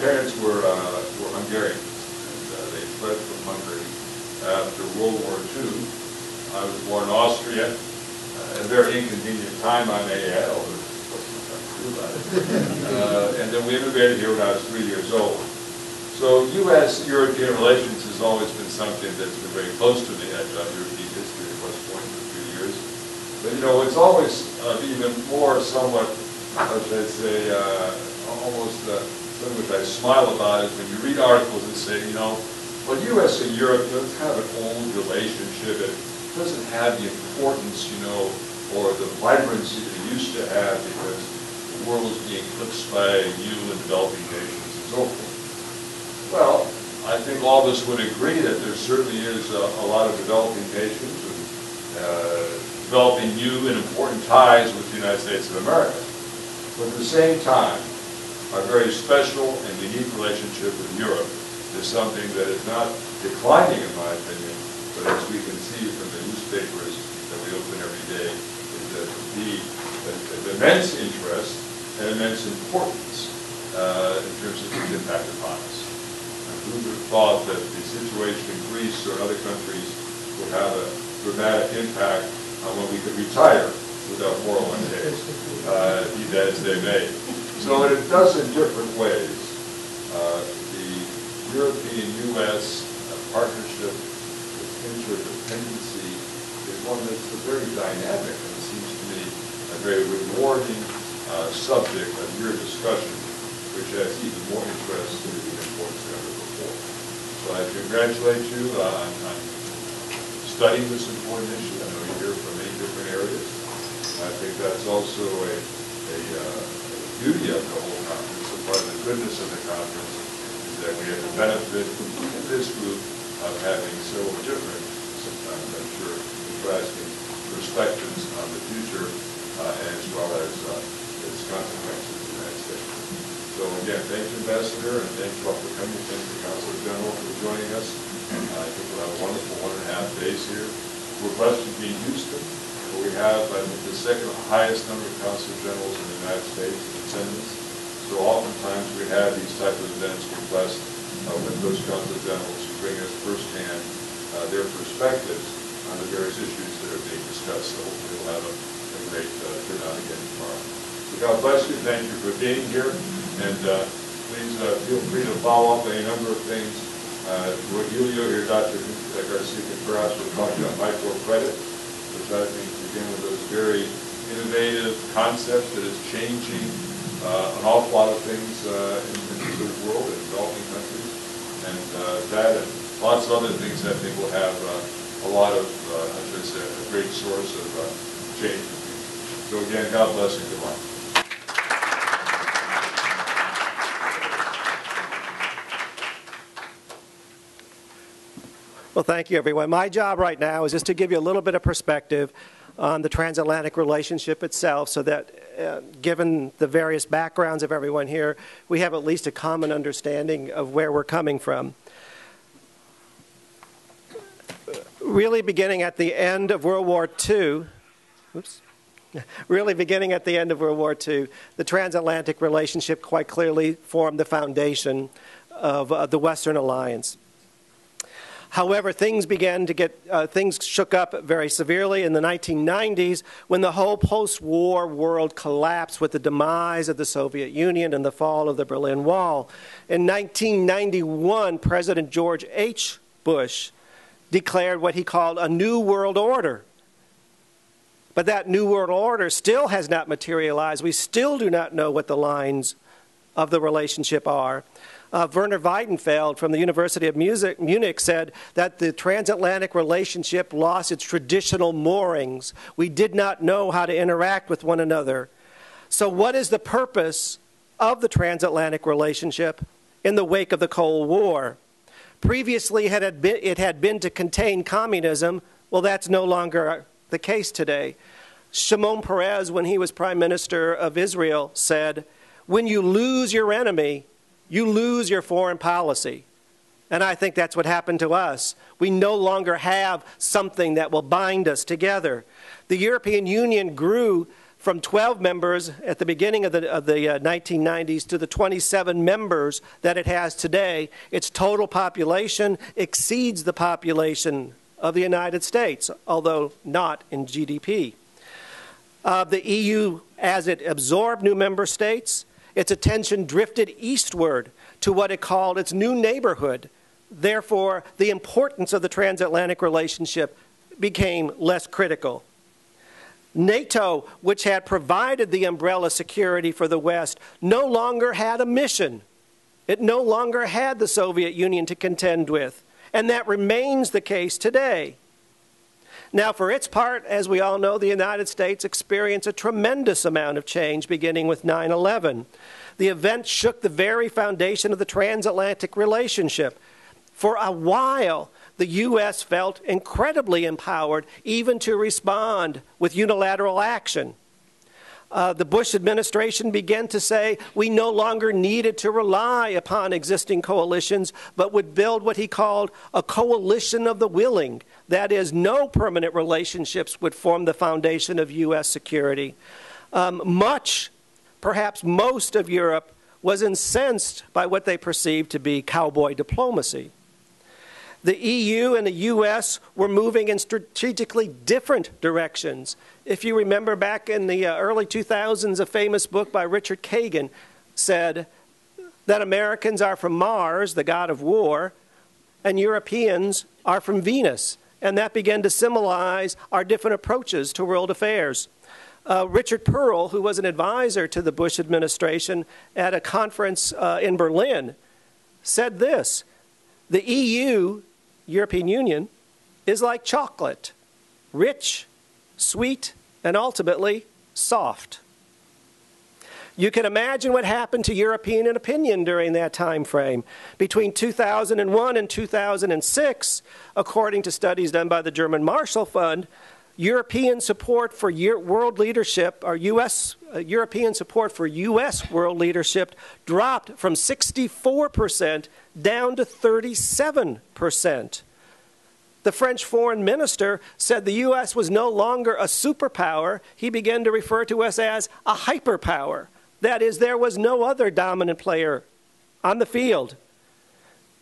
parents were Hungarians, and they fled from Hungary after World War II. I was born in Austria, a very inconvenient time I may add, although there wasn't much I could do about it. And then we immigrated here when I was 3 years old. So U.S.-European relations has always been something that's been very close to me. I've done European history at West Point for 3 years. But you know, it's always even more somewhat, how should I say, almost something which I smile about is when you read articles that say, you know, well, U.S. and Europe, you know, it's kind of an old relationship. It doesn't have the importance, you know, or the vibrancy that it used to have because the world is being eclipsed by new and developing nations and so forth. Well, I think all of us would agree that there certainly is a lot of developing nations and developing new and important ties with the United States of America. But at the same time, our very special and unique relationship with Europe is something that is not declining, in my opinion, but as we can see from the newspapers that we open every day, is that of immense interest and immense importance in terms of its impact upon us. Who would have thought that the situation in Greece or other countries would have a dramatic impact on when we could retire without 401ks, be that as they may. So in a dozen different ways, the European-U.S. Partnership, its interdependency, is one that's very dynamic and it seems to me a very rewarding subject of your discussion, which has even more interest and importance than ever before. So I congratulate you on studying this important issue. I know you're here from many different areas. I think that's also a beauty of the whole conference. A part of the goodness of the conference is that we have the benefit in this group of having several different, sometimes I'm sure, interesting perspectives on the future as well as its consequences in the United States. So again, thank you, Ambassador, and thank you all for coming. Thank you, Consul General, for joining us. I think we'll have a wonderful 1.5 days here. We're blessed to be in Houston, where we have, I think, the second highest number of Consul Generals in the United States in attendance. So oftentimes we have these type of events. We're blessed with those Consul Generals who bring us firsthand their perspectives on the various issues that are being discussed. So hopefully we'll have a great turnout again tomorrow. So God bless you. Thank you for being here. And please feel free to follow up on a number of things. Rogelio here, Dr. Garcia-Contreras, will talk about microcredit, which I think is again one of those very innovative concepts that is changing an awful lot of things in the third world and developing countries. And that and lots of other things I think will have a lot of, a great source of change. So again, God bless and good luck. Well, thank you, everyone. My job right now is just to give you a little bit of perspective on the transatlantic relationship itself so that, given the various backgrounds of everyone here, we have at least a common understanding of where we're coming from. Really beginning at the end of World War II, the transatlantic relationship quite clearly formed the foundation of the Western Alliance. However, things shook up very severely in the 1990s when the whole post-war world collapsed with the demise of the Soviet Union and the fall of the Berlin Wall. In 1991, President George H. Bush declared what he called a new world order. But that new world order still has not materialized. We still do not know what the lines of the relationship are. Werner Weidenfeld from the University of Munich said that the transatlantic relationship lost its traditional moorings. We did not know how to interact with one another. So what is the purpose of the transatlantic relationship in the wake of the Cold War? Previously, it had been to contain communism. Well, that's no longer the case today. Shimon Peres, when he was Prime Minister of Israel, said, "When you lose your enemy, you lose your foreign policy." And I think that's what happened to us. We no longer have something that will bind us together. The European Union grew from 12 members at the beginning of the 1990s to the 27 members that it has today. Its total population exceeds the population of the United States, although not in GDP. The EU, as it absorbed new member states, its attention drifted eastward to what it called its new neighborhood. Therefore, the importance of the transatlantic relationship became less critical. NATO, which had provided the umbrella security for the West, no longer had a mission. It no longer had the Soviet Union to contend with, and that remains the case today. Now, for its part, as we all know, the United States experienced a tremendous amount of change beginning with 9/11. The event shook the very foundation of the transatlantic relationship. For a while, the U.S. felt incredibly empowered even to respond with unilateral action. The Bush administration began to say we no longer needed to rely upon existing coalitions, but would build what he called a coalition of the willing. That is, no permanent relationships would form the foundation of U.S. security. Perhaps most of Europe was incensed by what they perceived to be cowboy diplomacy. The EU and the U.S. were moving in strategically different directions. If you remember back in the early 2000s, a famous book by Richard Kagan said that Americans are from Mars, the god of war, and Europeans are from Venus. And that began to symbolize our different approaches to world affairs. Richard Pearl, who was an advisor to the Bush administration at a conference in Berlin, said this: the EU, European Union, is like chocolate, rich, sweet, and ultimately soft. You can imagine what happened to European opinion during that time frame. Between 2001 and 2006, according to studies done by the German Marshall Fund, European support for world leadership, or European support for U.S. world leadership dropped from 64% down to 37%. The French foreign minister said the U.S. was no longer a superpower. He began to refer to us as a hyperpower. That is, there was no other dominant player on the field.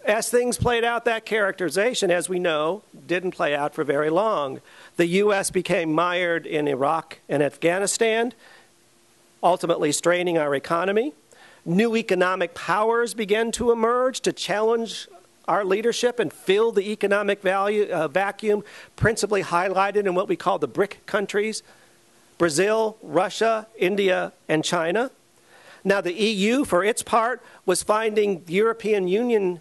As things played out, that characterization, as we know, didn't play out for very long. The U.S. became mired in Iraq and Afghanistan, ultimately straining our economy. New economic powers began to emerge to challenge our leadership and fill the economic vacuum, principally highlighted in what we call the BRIC countries: Brazil, Russia, India, and China. Now, the EU, for its part, was finding the European Union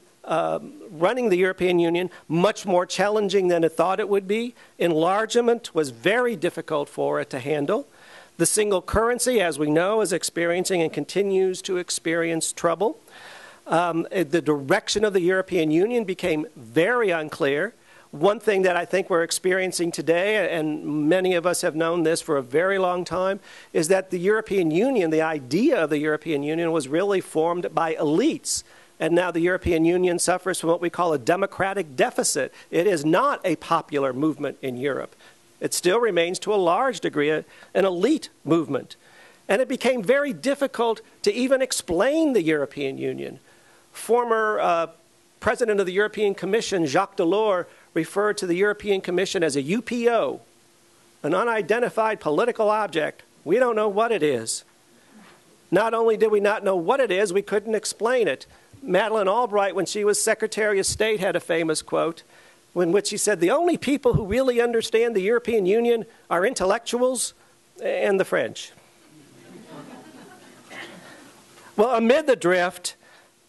running the European Union much more challenging than it thought it would be. Enlargement was very difficult for it to handle. The single currency, as we know, is experiencing and continues to experience trouble. The direction of the European Union became very unclear. One thing that I think we're experiencing today, and many of us have known this for a very long time, is that the European Union, the idea of the European Union, was really formed by elites. And now the European Union suffers from what we call a democratic deficit. It is not a popular movement in Europe. It still remains, to a large degree, an elite movement. And it became very difficult to even explain the European Union. Former President of the European Commission, Jacques Delors, referred to the European Commission as a UPO, an unidentified political object. We don't know what it is. Not only did we not know what it is, we couldn't explain it. Madeleine Albright, when she was Secretary of State, had a famous quote in which she said, the only people who really understand the European Union are intellectuals and the French. Well, amid the drift,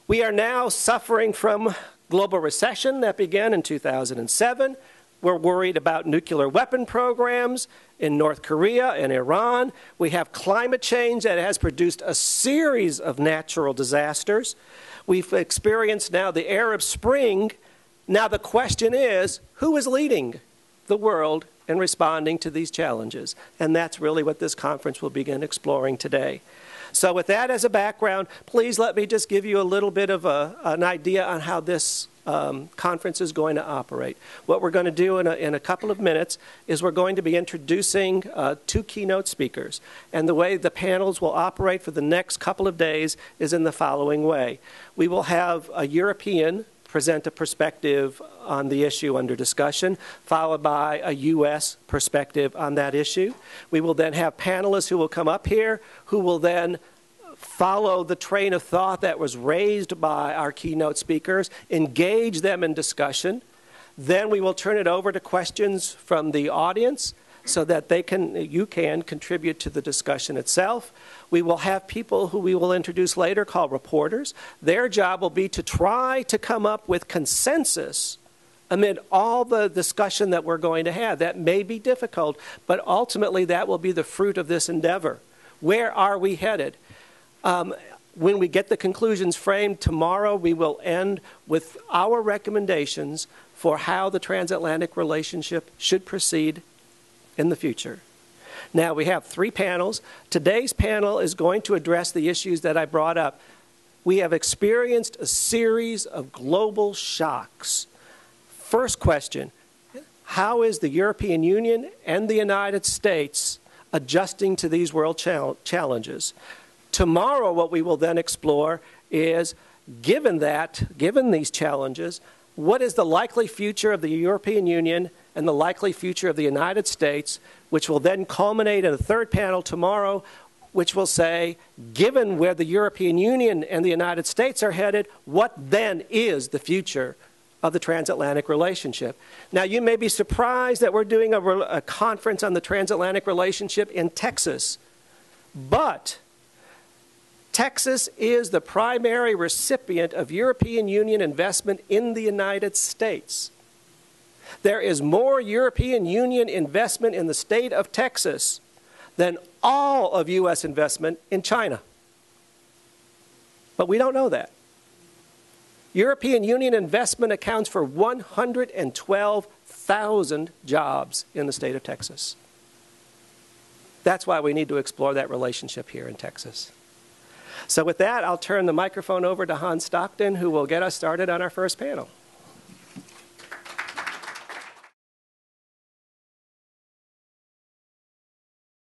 we are now suffering from global recession that began in 2007. We're worried about nuclear weapon programs in North Korea and Iran. We have climate change that has produced a series of natural disasters. We've experienced now the Arab Spring. Now the question is, who is leading? the world in responding to these challenges. And that's really what this conference will begin exploring today. So with that as a background, please let me just give you a little bit of an idea on how this conference is going to operate. What we're going to do in a couple of minutes is we're going to be introducing two keynote speakers. And the way the panels will operate for the next couple of days is in the following way. We will have a European present a perspective on the issue under discussion, followed by a U.S. perspective on that issue. We will then have panelists who will come up here, who will then follow the train of thought that was raised by our keynote speakers, engage them in discussion. Then we will turn it over to questions from the audience so that you can contribute to the discussion itself. We will have people who we will introduce later called reporters. Their job will be to try to come up with consensus amid all the discussion that we're going to have. That may be difficult, but ultimately that will be the fruit of this endeavor. Where are we headed? When we get the conclusions framed tomorrow, we will end with our recommendations for how the transatlantic relationship should proceed in the future. Now, we have three panels. Today's panel is going to address the issues that I brought up. We have experienced a series of global shocks. First question, how is the European Union and the United States adjusting to these world challenges? Tomorrow, what we will then explore is, given these challenges, what is the likely future of the European Union and the likely future of the United States, which will then culminate in a third panel tomorrow, which will say, given where the European Union and the United States are headed, what then is the future of the transatlantic relationship? Now, you may be surprised that we're doing a conference on the transatlantic relationship in Texas, but Texas is the primary recipient of European Union investment in the United States. There is more European Union investment in the state of Texas than all of U.S. investment in China. But we don't know that. European Union investment accounts for 112,000 jobs in the state of Texas. That's why we need to explore that relationship here in Texas. So with that, I'll turn the microphone over to Hans Stockton, who will get us started on our first panel.